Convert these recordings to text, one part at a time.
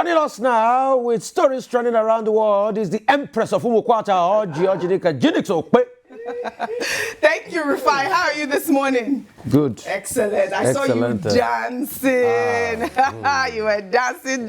Joining us now with stories trending around the world is the Empress of Umukwata, OjyOkpe. Thank you, Rufai. How are you this morning? Good. Excellent. I saw you dancing. You were dancing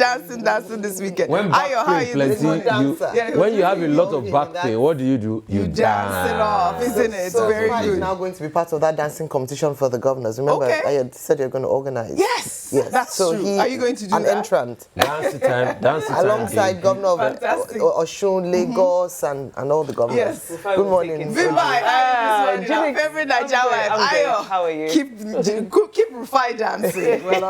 this weekend. When back pain plenty, when you have a lot of back pain, what do? You dance it off, isn't it? So very good. good. Now going to be part of that dancing competition for the governors. Remember, I had said you're going to organize. Yes, that's so true. Are you going to do an entrant? Dance time. Alongside Governor of Osun, Lagos, and all the governors. Yes. Good morning. Our favorite Nigerian wife. How are you? Keep Rufai dancing. Well,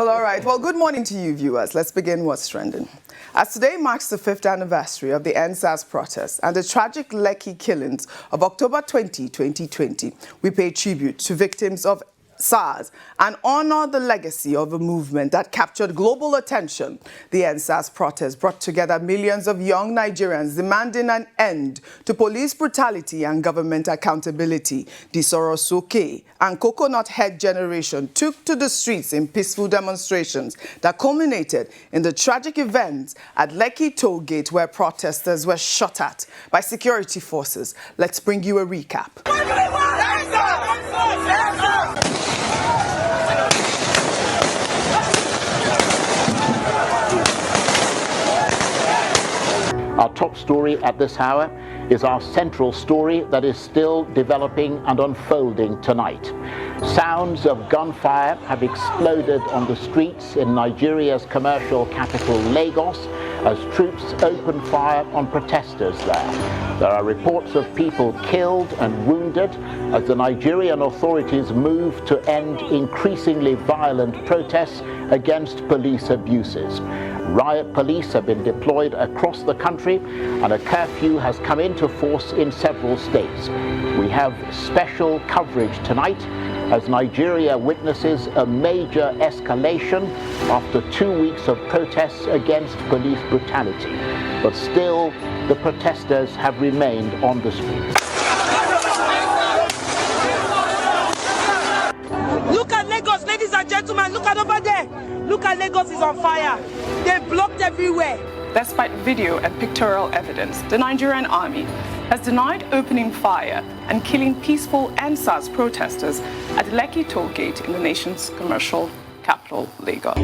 all right. Well, good morning to you, viewers. Let's begin what's trending. As today marks the 5th anniversary of the EndSARS protests and the tragic Lekki killings of October 20, 2020, we pay tribute to victims of SARS and honor the legacy of a movement that captured global attention. The EndSARS protests brought together millions of young Nigerians demanding an end to police brutality and government accountability. The Sorosoke and Coconut Head generation took to the streets in peaceful demonstrations that culminated in the tragic events at Lekki Toll Gate, where protesters were shot at by security forces. Let's bring you a recap. Our top story at this hour is our central story that is still developing and unfolding tonight. Sounds of gunfire have exploded on the streets in Nigeria's commercial capital, Lagos, as troops open fire on protesters there. There are reports of people killed and wounded as the Nigerian authorities move to end increasingly violent protests against police abuses. Riot police have been deployed across the country and a curfew has come into force in several states. We have special coverage tonight as Nigeria witnesses a major escalation after 2 weeks of protests against police brutality. But still, the protesters have remained on the streets. Look at Lagos, ladies and gentlemen, look at over there. Look at Lagos is on fire. They're blocked everywhere. Despite video and pictorial evidence, the Nigerian army has denied opening fire and killing peaceful EndSARS protesters at the Lekki Toll Gate in the nation's commercial capital, Lagos.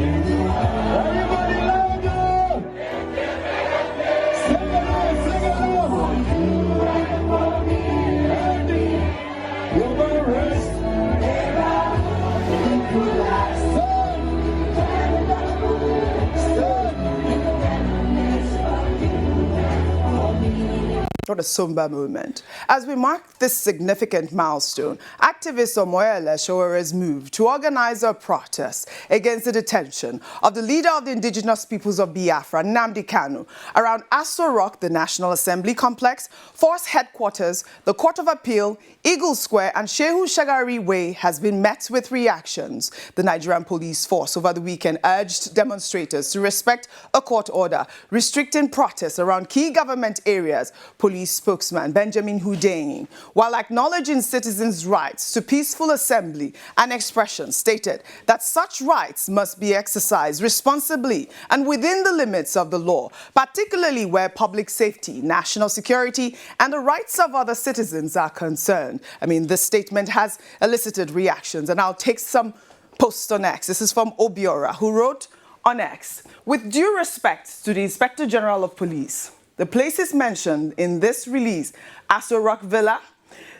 What a somber moment. As we mark this significant milestone, activist Omoyele Sowore's move to organize a protest against the detention of the leader of the indigenous peoples of Biafra, Nnamdi Kanu, around Aso Rock, the National Assembly Complex, Force Headquarters, the Court of Appeal, Eagle Square, and Shehu Shagari Way has been met with reactions. The Nigerian police force over the weekend urged demonstrators to respect a court order restricting protests around key government areas. Police spokesman Benjamin Hundeyin, while acknowledging citizens' rights to peaceful assembly and expression, stated that such rights must be exercised responsibly and within the limits of the law, particularly where public safety, national security, and the rights of other citizens are concerned. I mean, this statement has elicited reactions, and I'll take some posts on X. This is from Obiora, who wrote on X, "With due respect to the Inspector General of Police, the places mentioned in this release, Aso Rock Villa,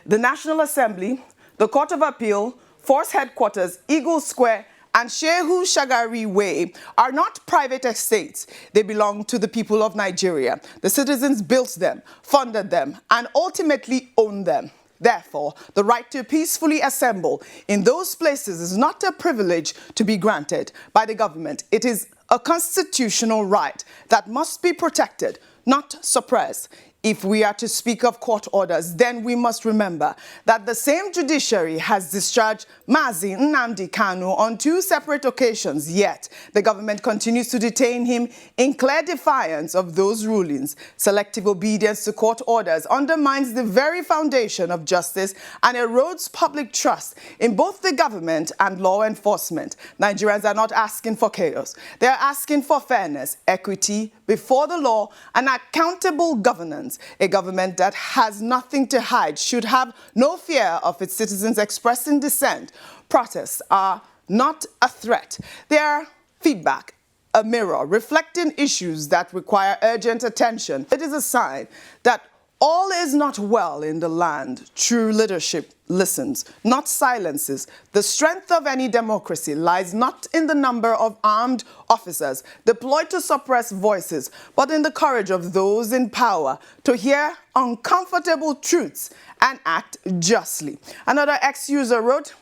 the National Assembly, the Court of Appeal, Force Headquarters, Eagle Square, and Shehu Shagari Way, are not private estates. They belong to the people of Nigeria. The citizens built them, funded them, and ultimately own them. Therefore, the right to peacefully assemble in those places is not a privilege to be granted by the government. It is a constitutional right that must be protected, not suppressed. If we are to speak of court orders, then we must remember that the same judiciary has discharged Mazi Nnamdi Kanu on 2 separate occasions, yet the government continues to detain him in clear defiance of those rulings. Selective obedience to court orders undermines the very foundation of justice and erodes public trust in both the government and law enforcement. Nigerians are not asking for chaos. They are asking for fairness, equity before the law, and accountable governance. A government that has nothing to hide should have no fear of its citizens expressing dissent. Protests are not a threat. They are feedback, a mirror reflecting issues that require urgent attention. It is a sign that all is not well in the land. True leadership listens, not silences. The strength of any democracy lies not in the number of armed officers deployed to suppress voices, but in the courage of those in power to hear uncomfortable truths and act justly. Another ex-user wrote,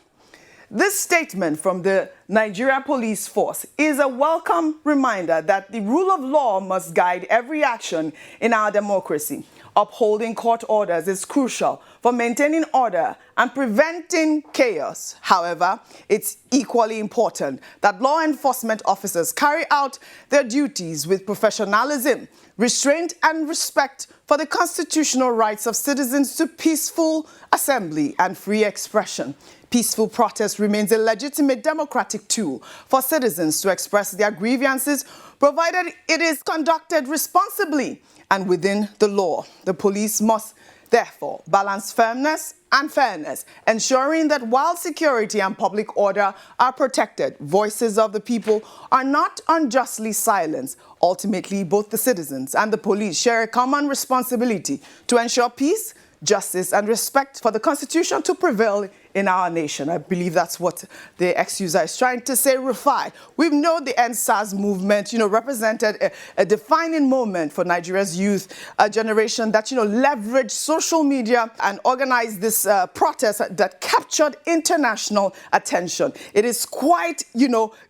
"This statement from the Nigeria Police Force is a welcome reminder that the rule of law must guide every action in our democracy. Upholding court orders is crucial for maintaining order and preventing chaos. However, it's equally important that law enforcement officers carry out their duties with professionalism, restraint, and respect for the constitutional rights of citizens to peaceful assembly and free expression. Peaceful protest remains a legitimate democratic tool for citizens to express their grievances, provided it is conducted responsibly and within the law. The police must therefore balance firmness and fairness, ensuring that while security and public order are protected, voices of the people are not unjustly silenced. Ultimately, both the citizens and the police share a common responsibility to ensure peace, justice, and respect for the Constitution to prevail in our nation." I believe that's what the ex-user is trying to say, Rufai. We know the EndSARS movement, represented a defining moment for Nigeria's youth, a generation that, leveraged social media and organized this protest that captured international attention. It is quite,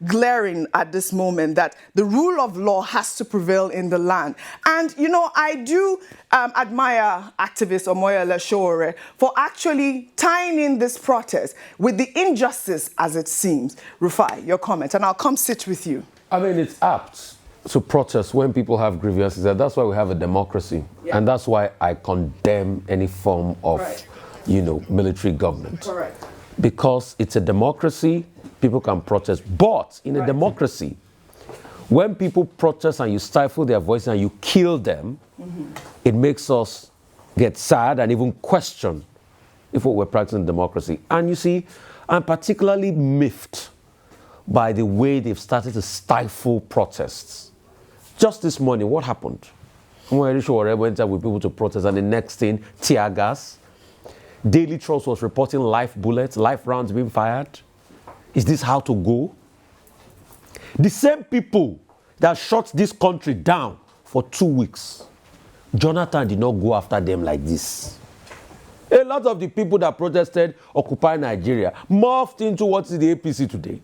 glaring at this moment that the rule of law has to prevail in the land. And, I do admire activist Omoyele Sowore for actually tying in this protest with the injustice as it seems. Rufai, your comment, and I'll come sit with you. I mean, it's apt to protest when people have grievances. That's why we have a democracy. Yeah. And that's why I condemn any form of, military government. Correct. Because it's a democracy, people can protest. But in a democracy, when people protest and you stifle their voices and you kill them, it makes us get sad and even question if what we're practicing democracy. And you see, I'm particularly miffed by the way they've started to stifle protests. Just this morning, what happened? Omoyele Sowore went out with people to protest, and the next thing, tear gas. Daily Trust was reporting live bullets, live rounds being fired. Is this how to go? The same people that shut this country down for 2 weeks, Jonathan did not go after them like this. A lot of the people that protested Occupy Nigeria morphed into what is the APC today.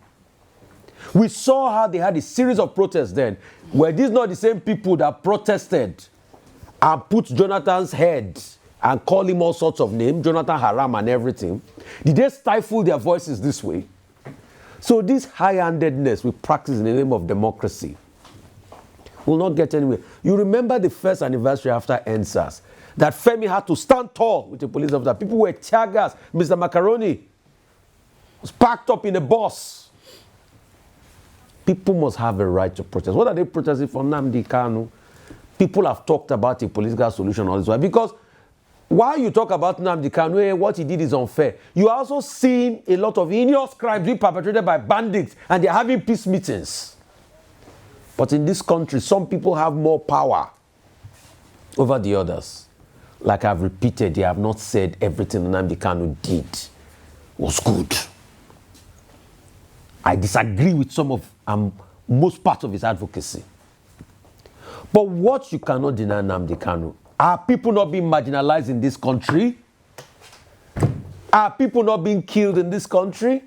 We saw how they had a series of protests then. Were these not the same people that protested and put Jonathan's head and call him all sorts of names, Jonathan Haram and everything? Did they stifle their voices this way? So this high-handedness we practice in the name of democracy will not get anywhere. You remember the first anniversary after EndSARS, that Femi had to stand tall with the police officer. People were tear gas. Mr. Macaroni was packed up in a bus. People must have a right to protest. What are they protesting for? Nnamdi Kanu. People have talked about a political solution all this while. Because while you talk about Nnamdi Kanu, what he did is unfair, you are also seeing a lot of heinous crimes being perpetrated by bandits, and they're having peace meetings. But in this country, some people have more power over the others. Like I've repeated, they have not said everything Nnamdi Kanu did was good. I disagree with some of most part of his advocacy. But what you cannot deny Nnamdi Kanu, are people not being marginalized in this country? Are people not being killed in this country?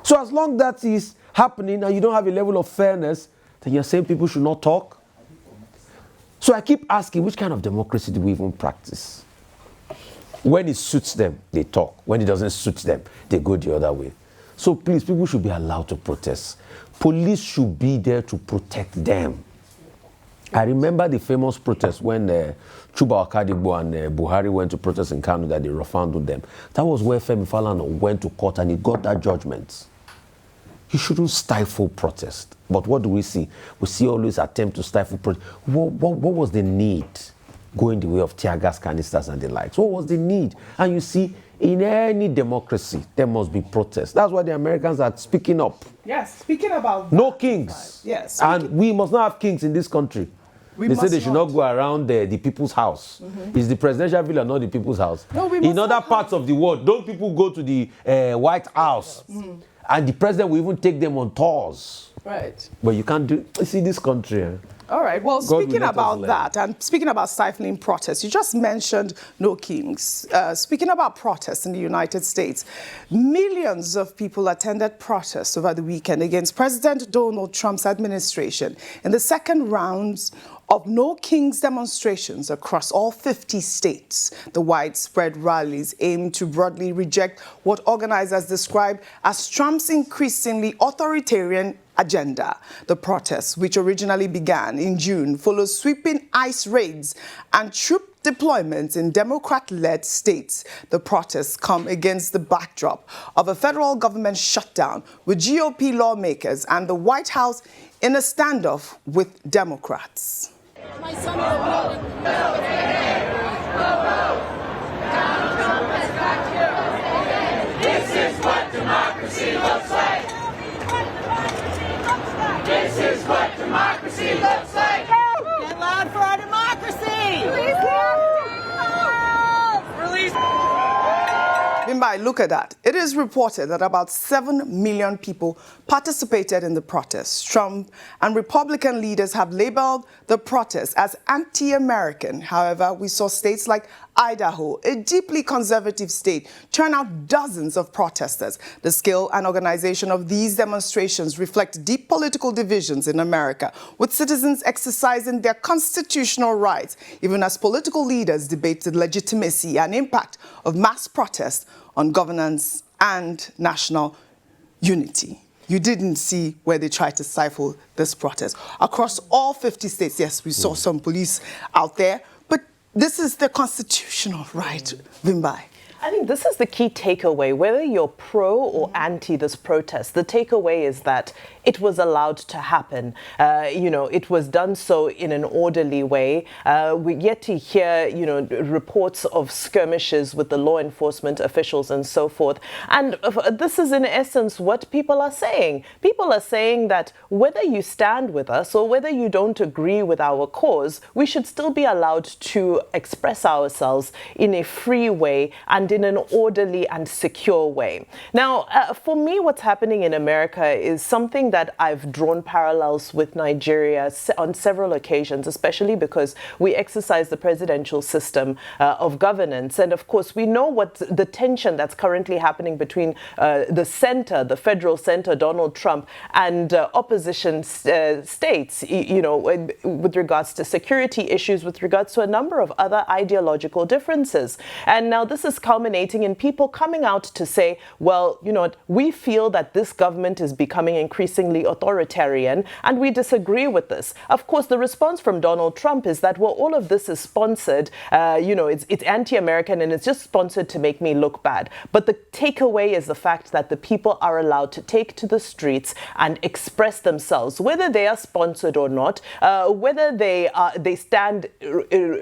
So as long as that is happening and you don't have a level of fairness, then you're saying people should not talk? So I keep asking, which kind of democracy do we even practice? When it suits them, they talk. When it doesn't suit them, they go the other way. So please, people should be allowed to protest. Police should be there to protect them. I remember the famous protest when Chuba Okadigbo and Buhari went to protest in Kanu that they refounded them. That was where Femi Falana went to court and he got that judgment. You shouldn't stifle protest. But what do we see? We see always attempt to stifle protest. What was the need going the way of tear gas canisters and the likes? What was the need? And you see, in any democracy, there must be protest. That's why the Americans are speaking up. Yes, speaking about no kings. Yes. And we must not have kings in this country. They say they should not go around the people's house. It's the presidential villa, not the people's house. No, in other parts of the world, don't people go to the White House? And the president will even take them on tours. Right. But you can't do... You see this country... All right. Well, speaking about that and speaking about stifling protests, you just mentioned no kings. Speaking about protests in the United States, millions of people attended protests over the weekend against President Donald Trump's administration in the second rounds of No Kings demonstrations across all 50 states. The widespread rallies aim to broadly reject what organizers describe as Trump's increasingly authoritarian agenda. The protests, which originally began in June, follow sweeping ICE raids and troop deployments in Democrat-led states. The protests come against the backdrop of a federal government shutdown, with GOP lawmakers and the White House in a standoff with Democrats. My son is This is what democracy looks like. This is what democracy looks like. Get loud for our democracy. Release. Bimbai, look at that. It is reported that about 7 million people participated in the protests. Trump and Republican leaders have labeled the protests as anti-American. However, we saw states like Idaho, a deeply conservative state, turn out dozens of protesters. The scale and organization of these demonstrations reflect deep political divisions in America, with citizens exercising their constitutional rights, even as political leaders debate the legitimacy and impact of mass protest on governance and national unity. You didn't see where they tried to stifle this protest. Across all 50 states, yes, we saw some police out there, but this is the constitutional right, Bimbai. I think this is the key takeaway. Whether you're pro or anti this protest, the takeaway is that it was allowed to happen. It was done so in an orderly way. We yet to hear, reports of skirmishes with the law enforcement officials and so forth. And this is in essence what people are saying. People are saying that whether you stand with us or whether you don't agree with our cause, we should still be allowed to express ourselves in a free way and in an orderly and secure way. Now, for me, what's happening in America is something that I've drawn parallels with Nigeria on several occasions, especially because we exercise the presidential system of governance. And of course, we know what the tension that's currently happening between the center, the federal center, Donald Trump, and opposition states, with regards to security issues, with regards to a number of other ideological differences. And now this is culminating in people coming out to say, well, we feel that this government is becoming increasingly authoritarian and we disagree with this. Of course, the response from Donald Trump is that, well, all of this is sponsored, it's anti-American and it's just sponsored to make me look bad. But the takeaway is the fact that the people are allowed to take to the streets and express themselves, whether they are sponsored or not, whether they stand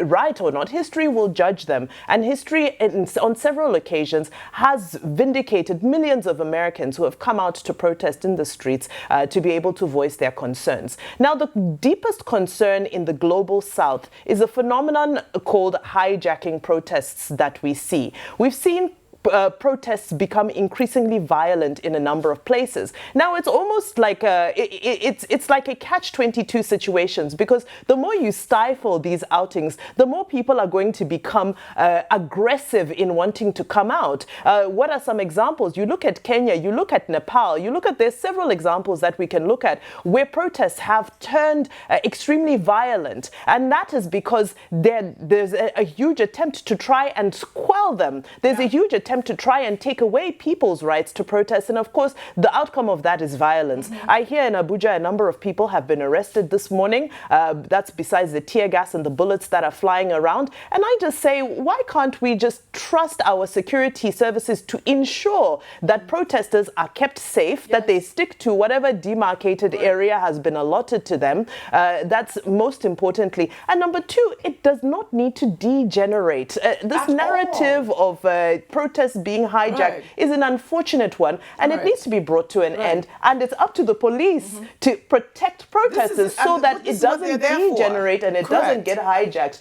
right or not. History will judge them, and history on several occasions has vindicated millions of Americans who have come out to protest in the streets to be able to voice their concerns. Now, the deepest concern in the global south is a phenomenon called hijacking protests that we see. We've seen protests become increasingly violent in a number of places. Now it's almost like it's like a catch-22 situations, because the more you stifle these outings, the more people are going to become aggressive in wanting to come out. What are some examples? You look at Kenya, you look at Nepal, there's several examples that we can look at where protests have turned extremely violent, and that is because there's a huge attempt to try and quell them. There's a huge attempt to try and take away people's rights to protest, and of course the outcome of that is violence. I hear in Abuja a number of people have been arrested this morning. That's besides the tear gas and the bullets that are flying around. And I just say, why can't we just trust our security services to ensure that protesters are kept safe, that they stick to whatever demarcated area has been allotted to them? That's most importantly. And number two, it does not need to degenerate. This narrative of protests being hijacked is an unfortunate one, and it needs to be brought to an end. And it's up to the police to protect protesters so that it doesn't degenerate and it doesn't get hijacked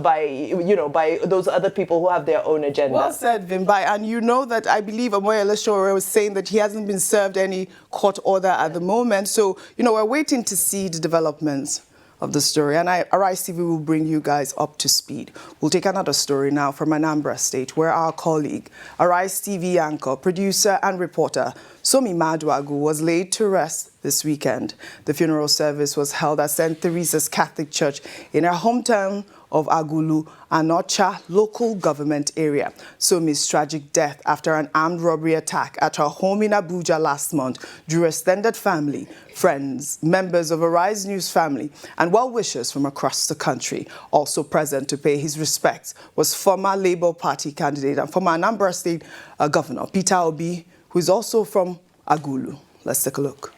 by those other people who have their own agenda. Well said, Vimbai. And you know that I believe Omoyele Sowore was saying that he hasn't been served any court order at the moment. So, we're waiting to see the developments of the story, and Arise TV will bring you guys up to speed. We'll take another story now from Anambra State, where our colleague, Arise TV anchor, producer and reporter Somi Maduagu was laid to rest this weekend. The funeral service was held at St. Teresa's Catholic Church in her hometown of Agulu, Anocha local government area. Somi's tragic death after an armed robbery attack at her home in Abuja last month drew extended family, friends, members of Arise News family, and well-wishers from across the country. Also present to pay his respects was former Labour Party candidate and former Anambra State Governor Peter Obi, who is also from Agulu. Let's take a look.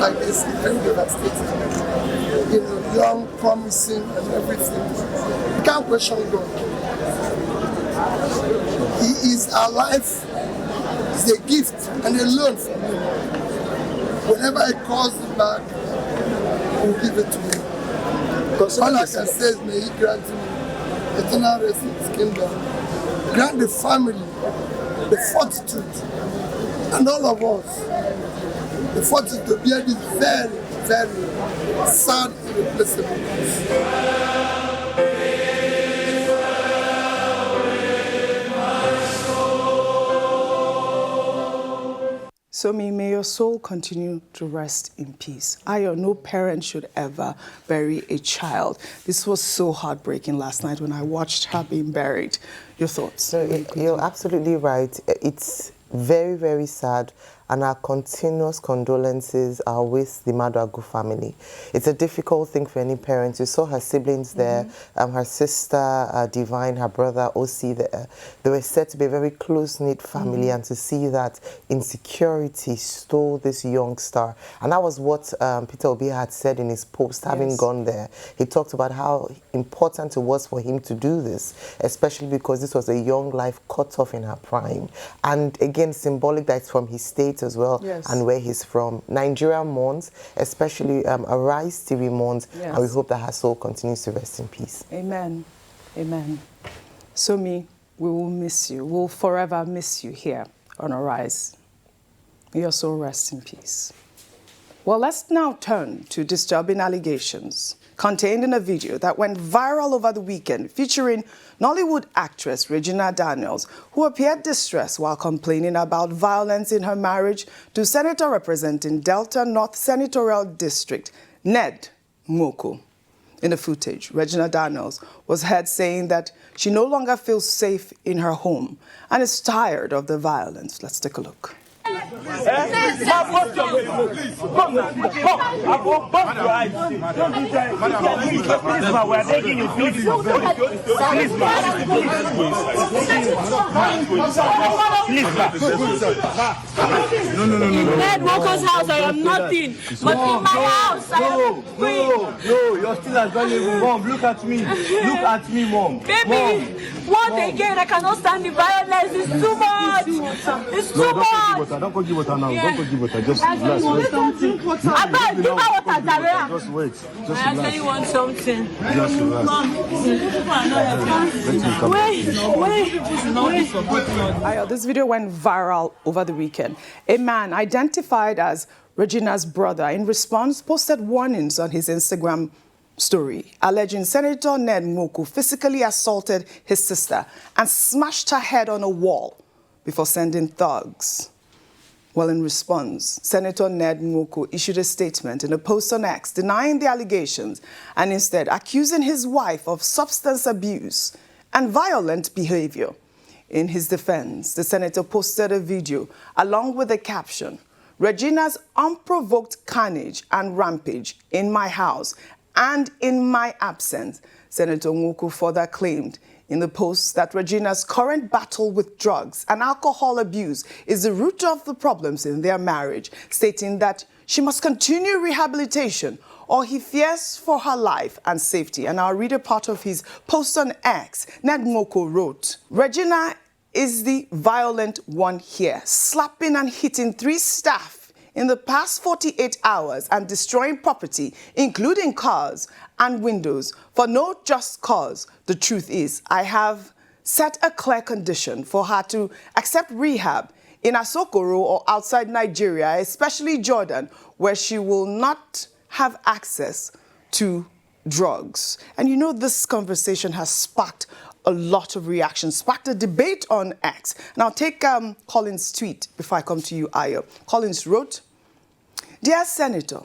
Like this, it's very devastating. Young, promising, and everything. You can't question God. He is our life. It's a gift, and a loan from Him. Whenever He calls it back, we'll give it to Him. All I can say is, may He grant Him eternal rest in His kingdom. Grant the family the fortitude, and all of us the fortitude to bear this very, very sad, irreplaceable loss. Somi, may your soul continue to rest in peace. No parent should ever bury a child. This was so heartbreaking last night when I watched her being buried. Your thoughts? So you're absolutely right. It's very, very sad, and our continuous condolences are with the Maduagu family. It's a difficult thing for any parent. You saw her siblings there, her sister Divine, her brother Osi there. They were said to be a very close-knit family, and to see that insecurity stole this young star. And that was what Peter Obi had said in his post, having gone there. He talked about how important it was for him to do this, especially because this was a young life cut off in her prime. And again, symbolic that it's from his state as well, and where he's from. Nigeria mourns, especially Arise TV mourns, and we hope that her soul continues to rest in peace. Amen. Amen. Somi, we will miss you. We'll forever miss you here on Arise. May your soul rest in peace. Well, let's now turn to disturbing allegations contained in a video that went viral over the weekend featuring Nollywood actress Regina Daniels, who appeared distressed while complaining about violence in her marriage to Senator representing Delta North Senatorial District, Ned Nwoko. In the footage, Regina Daniels was heard saying that she no longer feels safe in her home and is tired of the violence. Let's take a look. What's your way? Come now. Come. I will bump your eyes. Don't be there. Please, ma, we're begging you. Please, ma. Please, ma. No. In Ned Nwoko's house, I am nothing. But in my house, I am free. No, you're still as valuable. Mom, look at me. Look at me, Mom. Baby, again, I cannot stand the violence. It's too much. It's too much. Don't go give water now. Yeah. Don't go give water. Just relax. I better give her water, Daria. Just wait. Just I actually want something. Just relax. Mom, wait. Ayo, this video went viral over the weekend. A man identified as Regina's brother, in response, posted warnings on his Instagram story, alleging Senator Ned Nwoko physically assaulted his sister and smashed her head on a wall before sending thugs. Well, in response, Senator Ned Nwoko issued a statement in a post on X denying the allegations and instead accusing his wife of substance abuse and violent behavior. In his defense, the senator posted a video along with a caption, "Regina's unprovoked carnage and rampage in my house and in my absence." Senator Nwoko further claimed in the post that Regina's current battle with drugs and alcohol abuse is the root of the problems in their marriage, stating that she must continue rehabilitation or he fears for her life and safety. And I'll read a part of his post on X. Ned Nwoko wrote, "Regina is the violent one here, slapping and hitting 3 staff in the past 48 hours and destroying property, including cars and windows, for no just cause. The truth is, I have set a clear condition for her to accept rehab in Asokoro or outside Nigeria, especially Jordan, where she will not have access to drugs." And you know, this conversation has sparked a lot of reactions, sparked a debate on X. Now take Collins' tweet before I come to you, Ayo. Collins wrote, "Dear Senator,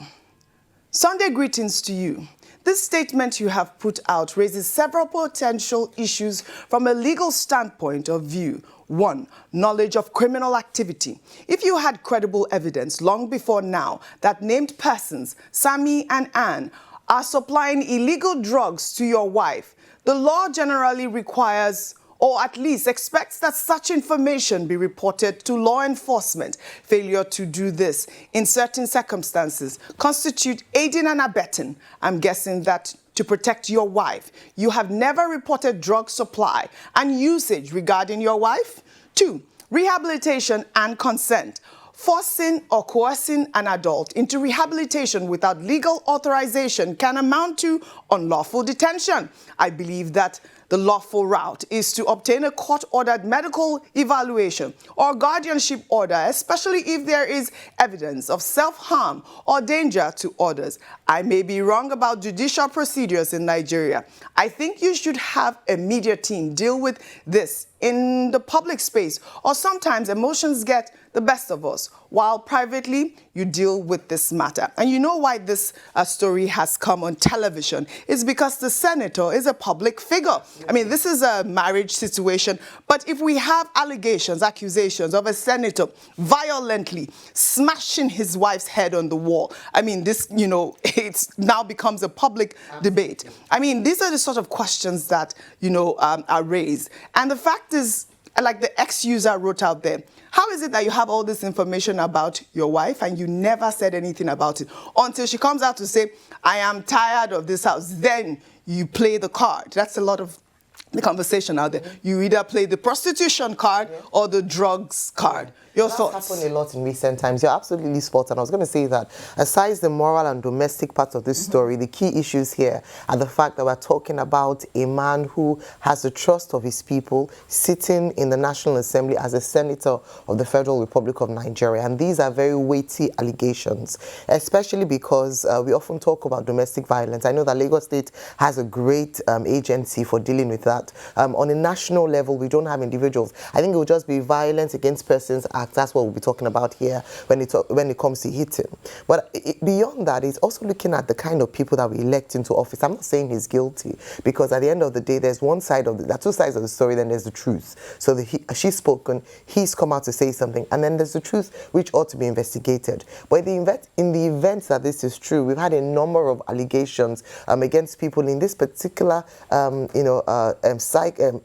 Sunday greetings to you. This statement you have put out raises several potential issues from a legal standpoint of view. 1, knowledge of criminal activity. If you had credible evidence long before now that named persons, Sami and Ann, are supplying illegal drugs to your wife, the law generally requires or at least expects that such information be reported to law enforcement. Failure to do this in certain circumstances constitute aiding and abetting. I'm guessing that to protect your wife, you have never reported drug supply and usage regarding your wife. 2, rehabilitation and consent. Forcing or coercing an adult into rehabilitation without legal authorization can amount to unlawful detention. I believe that the lawful route is to obtain a court-ordered medical evaluation or guardianship order, especially if there is evidence of self-harm or danger to others. I may be wrong about judicial procedures in Nigeria. I think you should have a media team deal with this in the public space, or sometimes emotions get the best of us, while privately you deal with this matter." And you know why this story has come on television? It's because the senator is a public figure. I mean, this is a marriage situation, but if we have allegations, accusations of a senator violently smashing his wife's head on the wall, I mean, this, you know, it now becomes a public debate. I mean, these are the sort of questions that, you know, are raised. And the fact is, like the ex-user wrote out there, how is it that you have all this information about your wife and you never said anything about it until she comes out to say, "I am tired of this house"? Then you play the card. That's a lot of the conversation out there. You either play the prostitution card or the drugs card. Your thoughts? That's happened a lot in recent times. You're absolutely spot on. I was going to say that aside the moral and domestic part of this story, the key issues here are the fact that we're talking about a man who has the trust of his people sitting in the National Assembly as a senator of the Federal Republic of Nigeria. And these are very weighty allegations, especially because we often talk about domestic violence. I know that Lagos State has a great agency for dealing with that. that on a national level, we don't have individuals. I think it will just be Violence Against Persons Act. That's what we'll be talking about here when it comes to hitting. But beyond that, it's also looking at the kind of people that we elect into office. I'm not saying he's guilty, because at the end of the day, there's one side of there are two sides of the story, then there's the truth. So she's spoken, he's come out to say something, and then there's the truth, which ought to be investigated. But in the event that this is true, we've had a number of allegations against people in this particular,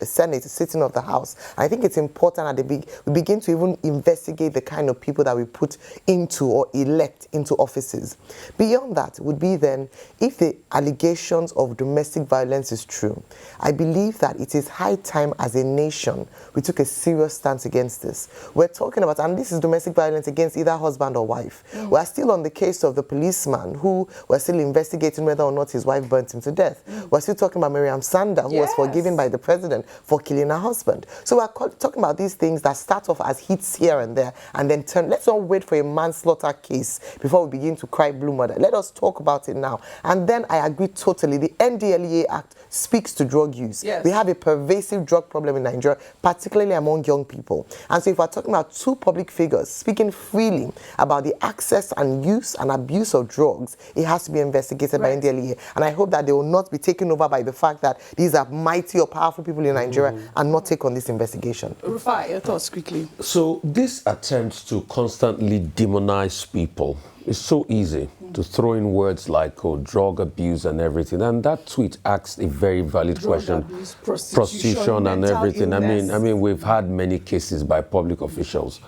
Senate, sitting of the House. I think it's important that we begin to even investigate the kind of people that we put into or elect into offices. Beyond that would be then, if the allegations of domestic violence is true, I believe that it is high time as a nation we took a serious stance against this. We're talking about, and this is domestic violence against either husband or wife. We're still on the case of the policeman who we're still investigating whether or not his wife burnt him to death. We're still talking about Miriam Sanda, who was forgiven by the president for killing her husband. So we're talking about these things that start off as hits here and there and then turn. Let's not wait for a manslaughter case before we begin to cry blue mother. Let us talk about it now. And then I agree totally. The NDLEA Act speaks to drug use. We have a pervasive drug problem in Nigeria, particularly among young people. And so if we're talking about two public figures speaking freely about the access and use and abuse of drugs, it has to be investigated by NDLEA. And I hope that they will not be taken over by the fact that these are mighty or powerful people in Nigeria and not take on this investigation. Rufai, your thoughts quickly. So this attempt to constantly demonize people is so easy to throw in words like drug abuse and everything. And that tweet asked a very valid question. Abuse, prostitution and everything. Illness. I mean, we've had many cases by public officials.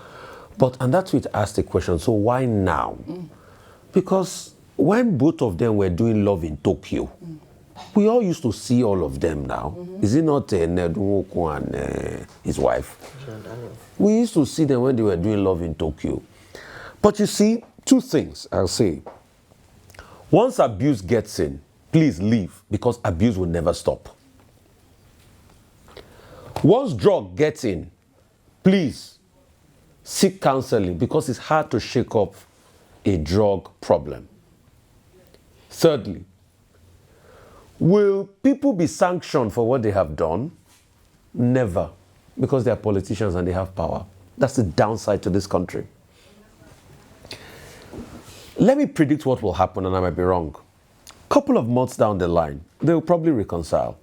And that tweet asked a question, so why now? Because when both of them were doing Love in Tokyo, we all used to see all of them now. Is it not Ned Nwoko and his wife? Regina Daniels. We used to see them when they were doing Love in Tokyo. But you see, two things I'll say. Once abuse gets in, please leave, because abuse will never stop. Once drug gets in, please seek counseling, because it's hard to shake up a drug problem. Thirdly, will people be sanctioned for what they have done? Never, because they are politicians and they have power. That's the downside to this country. Let me predict what will happen, and I might be wrong. A couple of months down the line, they will probably reconcile.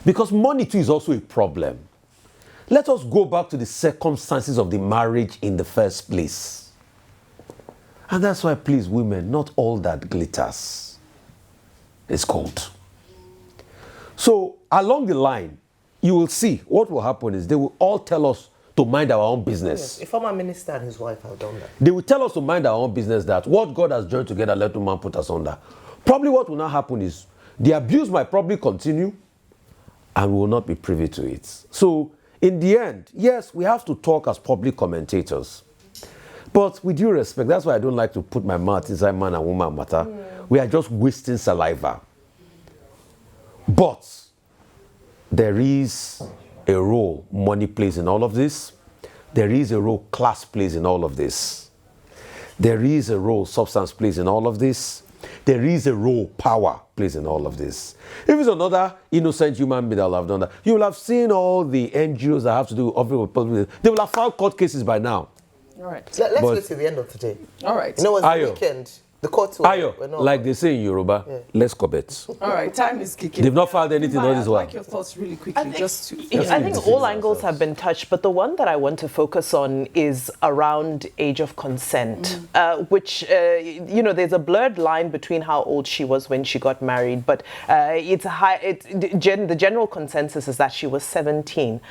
Because money too is also a problem. Let us go back to the circumstances of the marriage in the first place. And that's why, please, women, not all that glitters is gold. So along the line, you will see what will happen is they will all tell us to mind our own business. Yes, a former minister and his wife have done that. They will tell us to mind our own business, that what God has joined together, let no man put us under. Probably what will now happen is the abuse might probably continue and we will not be privy to it. So in the end, yes, we have to talk as public commentators. But with due respect, that's why I don't like to put my mouth inside man and woman matter. We are just wasting saliva. But there is a role money plays in all of this. There is a role class plays in all of this. There is a role substance plays in all of this. There is a role power plays in all of this. If it's another innocent human being that will have done that, you will have seen all the NGOs that have to do with public. They will have filed court cases by now. All right. Let's wait till the end of today. All right. You know, it's the weekend. The courts were not, like they say in Yoruba, let's covet. All right, time is kicking. They've not filed anything all this while. I'd like your thoughts really quickly, I think all angles have been touched, but the one that I want to focus on is around age of consent, which, there's a blurred line between how old she was when she got married, but the general consensus is that she was 17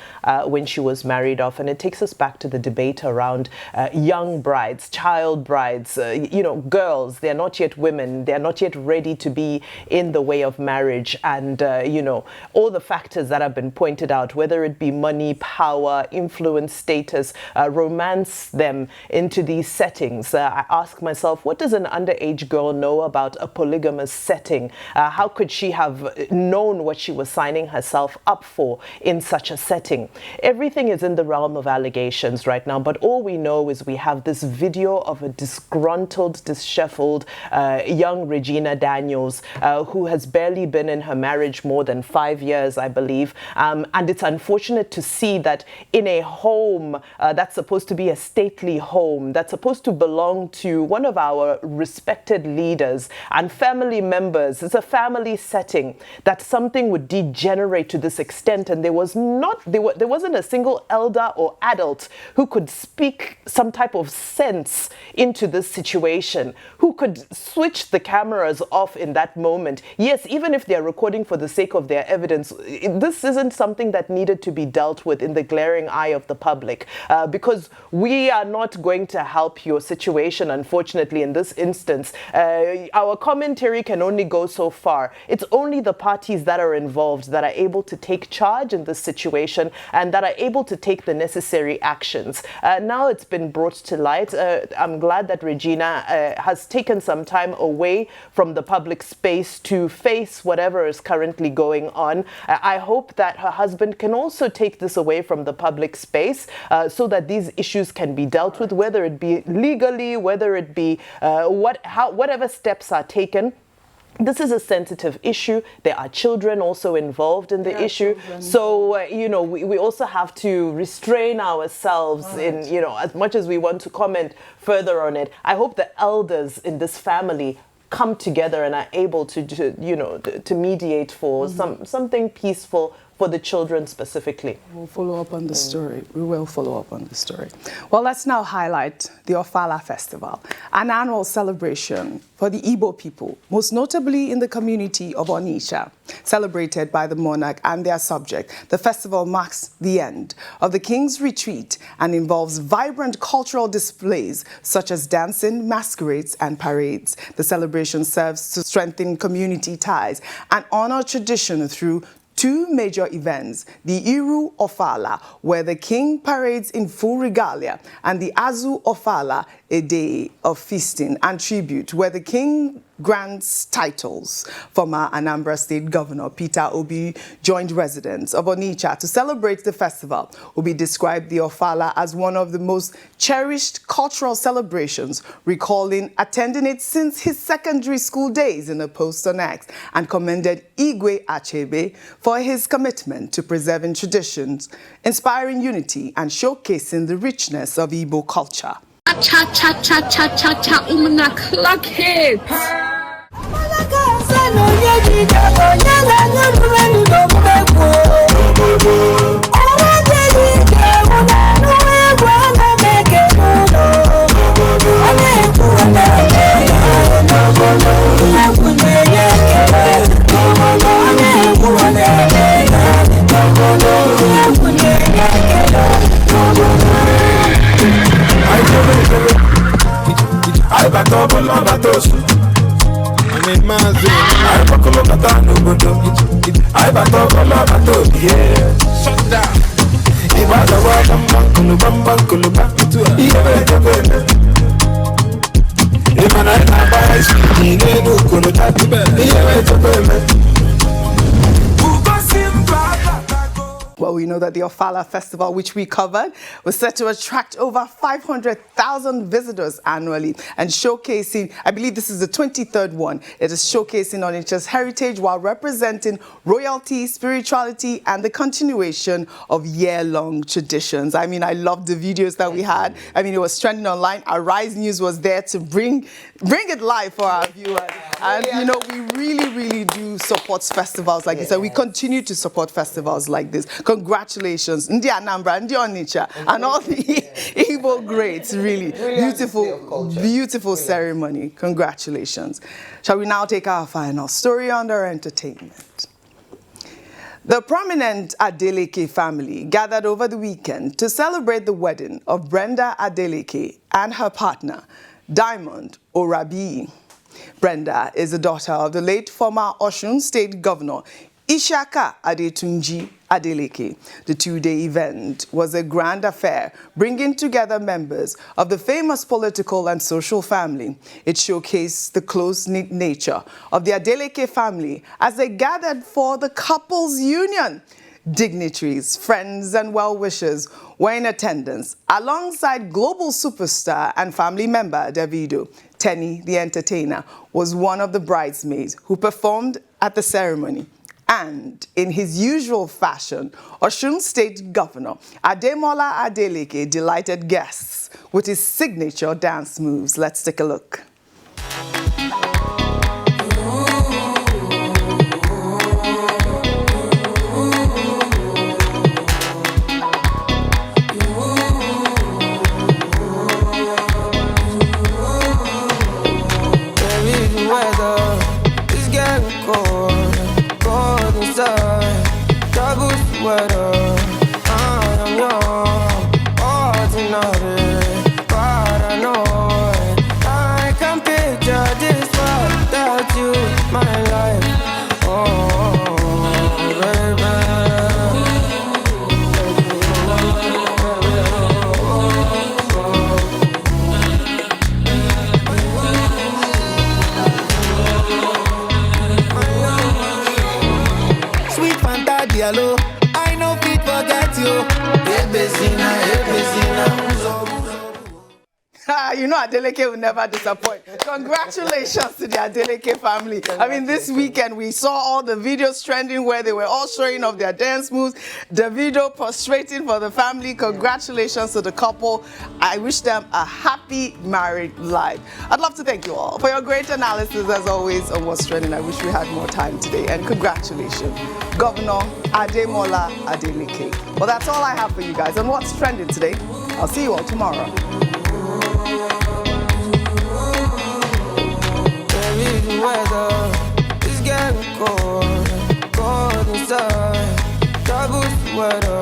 when she was married off, and it takes us back to the debate around young brides, child brides, girls. They're not yet women. They're not yet ready to be in the way of marriage. And, all the factors that have been pointed out, whether it be money, power, influence, status, romance them into these settings. I ask myself, what does an underage girl know about a polygamous setting? How could she have known what she was signing herself up for in such a setting? Everything is in the realm of allegations right now, but all we know is we have this video of a disgruntled, disheveled years-old young Regina Daniels, who has barely been in her marriage more than 5 years, I believe. And it's unfortunate to see that in a home that's supposed to be a stately home, that's supposed to belong to one of our respected leaders and family members, it's a family setting, that something would degenerate to this extent. And there wasn't a single elder or adult who could speak some type of sense into this situation, who could switch the cameras off in that moment. Yes, even if they're recording for the sake of their evidence, this isn't something that needed to be dealt with in the glaring eye of the public, because we are not going to help your situation, unfortunately, in this instance. Our commentary can only go so far. It's only the parties that are involved that are able to take charge in this situation and that are able to take the necessary actions. Now it's been brought to light. I'm glad that Regina has taken some time away from the public space to face whatever is currently going on. I hope that her husband can also take this away from the public space so that these issues can be dealt with, whether it be legally, whether it be whatever steps are taken. This is a sensitive issue. There are children also involved in the issue. So, we also have to restrain ourselves in, as much as we want to comment further on it. I hope the elders in this family come together and are able to mediate for something peaceful for the children specifically. We'll follow up on the story. We will follow up on the story. Well, let's now highlight the Ofala Festival, an annual celebration for the Igbo people, most notably in the community of Onitsha, celebrated by the monarch and their subject. The festival marks the end of the King's Retreat and involves vibrant cultural displays such as dancing, masquerades, and parades. The celebration serves to strengthen community ties and honor tradition through two major events, the Iru Ofala, where the king parades in full regalia, and the Azu Ofala, a day of feasting and tribute, where the king grants titles. Former Anambra State Governor Peter Obi joined residents of Onitsha to celebrate the festival. Obi described the Ofala as one of the most cherished cultural celebrations, recalling attending it since his secondary school days in a post on X, and commended Igwe Achebe for his commitment to preserving traditions, inspiring unity, and showcasing the richness of Igbo culture. Cha-cha-cha-cha-cha-cha, lucky. Well, we know that the Ofala Festival, which we covered, was set to attract over 500,000 visitors annually and showcasing, I believe this is the 23rd one, it is showcasing Onitsha's heritage while representing royalty, spirituality, and the continuation of year-long traditions. I mean, I loved the videos that we had. I mean, it was trending online. Our Rise News was there to bring it live for our viewers. And, we really do support festivals like this. And we continue to support festivals like this. Congratulations, Ndi Anambra, Ndi Onitsha, and all the Igbo greats, really. Beautiful ceremony. Congratulations. Shall we now take our final story under entertainment? The prominent Adeleke family gathered over the weekend to celebrate the wedding of Brenda Adeleke and her partner, Diamond Orabi. Brenda is the daughter of the late former Osun State Governor, Ishaka Adetunji Adeleke. The two-day event was a grand affair, bringing together members of the famous political and social family. It showcased the close-knit nature of the Adeleke family as they gathered for the couple's union. dignitaries, friends, and well-wishers were in attendance, alongside global superstar and family member Davido. Tenny, the entertainer, was one of the bridesmaids who performed at the ceremony. And in his usual fashion, Osun State Governor Ademola Adeleke delighted guests with his signature dance moves. Let's take a look. I know fit forget you. You know Adeleke will never disappoint. Congratulations to the Adeleke family. I mean, this weekend we saw all the videos trending where they were all showing off their dance moves. Davido prostrating for the family. Congratulations to the couple. I wish them a happy married life. I'd love to thank you all for your great analysis as always on what's trending. I wish we had more time today. And congratulations, Governor Ademola Adeleke. Well, that's all I have for you guys on what's trending today. I'll see you all tomorrow. Weather is getting cold inside. Trouble weather.